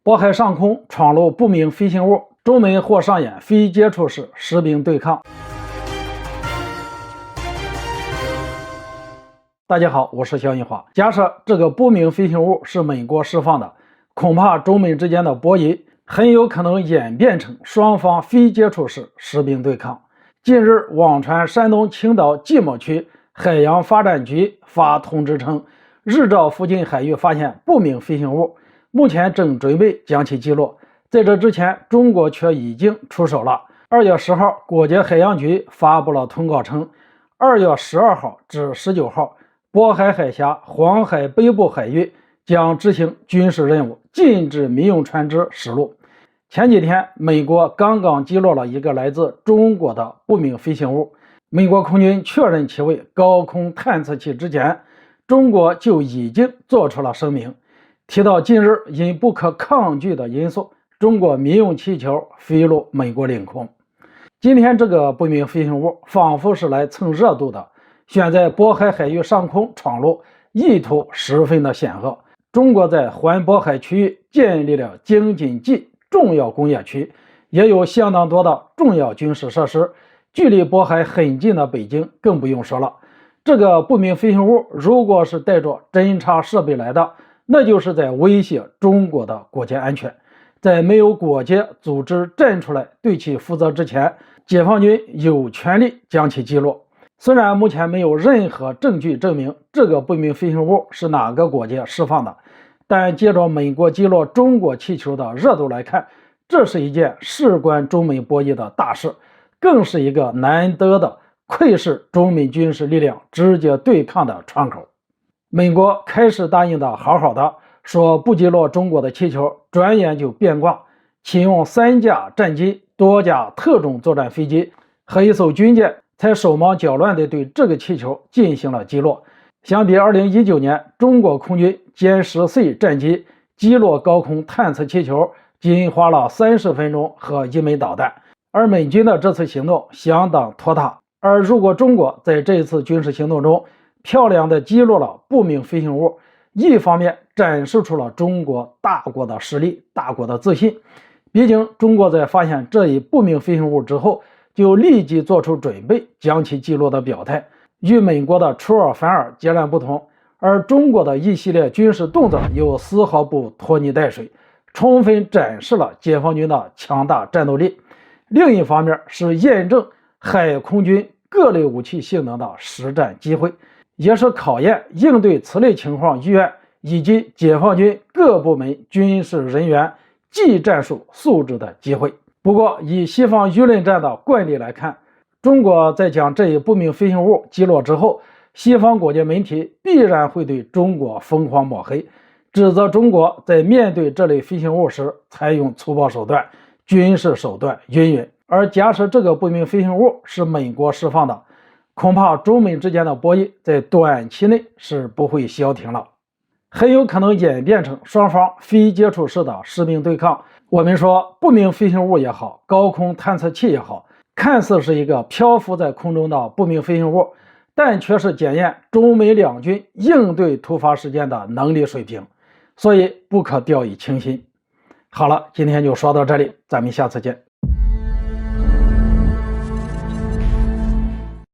渤海上空闯入不明飞行物，中美或上演非接触式实兵对抗。大家好，我是肖银华。假设这个不明飞行物是美国释放的，恐怕中美之间的博弈很有可能演变成双方非接触式实兵对抗。近日，网传山东青岛即墨区海洋发展局发通知称，日照附近海域发现不明飞行物，目前正准备将其击落。在这之前，中国却已经出手了。2月10号，国家海洋局发布了通告称，2月12号至19号，渤海海峡、黄海北部海域将执行军事任务，禁止民用船只驶入。前几天，美国刚刚击落了一个来自中国的不明飞行物，美国空军确认其为高空探测器之前，中国就已经做出了声明，提到近日因不可抗拒的因素，中国民用气球飞入美国领空。今天这个不明飞行物仿佛是来蹭热度的，选在渤海海域上空闯入，意图十分的险恶。中国在环渤海区域建立了京津冀重要工业区，也有相当多的重要军事设施，距离渤海很近的北京更不用说了。这个不明飞行物如果是带着侦察设备来的，那就是在威胁中国的国家安全。在没有国际组织站出来对其负责之前，解放军有权利将其击落。虽然目前没有任何证据证明这个不明飞行物是哪个国家释放的，但借着美国击落中国气球的热度来看，这是一件事关中美博弈的大事，更是一个难得的窥视中美军事力量直接对抗的窗口。美国开始答应的好好的，说不击落中国的气球，转眼就变卦，启用3架战机、多架特种作战飞机和一艘军舰，才手忙脚乱地对这个气球进行了击落。相比2019年中国空军歼10C 战机击落高空探测气球仅花了30分钟和1枚导弹，而美军的这次行动相当拖沓。而如果中国在这一次军事行动中漂亮地击落了不明飞行物，一方面展示出了中国大国的实力、大国的自信。毕竟中国在发现这一不明飞行物之后，就立即做出准备将其击落的表态，与美国的出尔反尔截然不同。而中国的一系列军事动作又丝毫不拖泥带水，充分展示了解放军的强大战斗力。另一方面是验证海空军各类武器性能的实战机会，也是考验应对此类情况意愿以及解放军各部门军事人员技战术素质的机会。不过以西方舆论战的惯例来看，中国在将这一不明飞行物击落之后，西方国际媒体必然会对中国疯狂抹黑，指责中国在面对这类飞行物时采用粗暴手段、军事手段云云。而假设这个不明飞行物是美国释放的，恐怕中美之间的博弈在短期内是不会消停了，很有可能演变成双方非接触式的实兵对抗。我们说不明飞行物也好，高空探测器也好，看似是一个漂浮在空中的不明飞行物，但却是检验中美两军应对突发事件的能力水平，所以不可掉以轻心。好了，今天就说到这里，咱们下次见。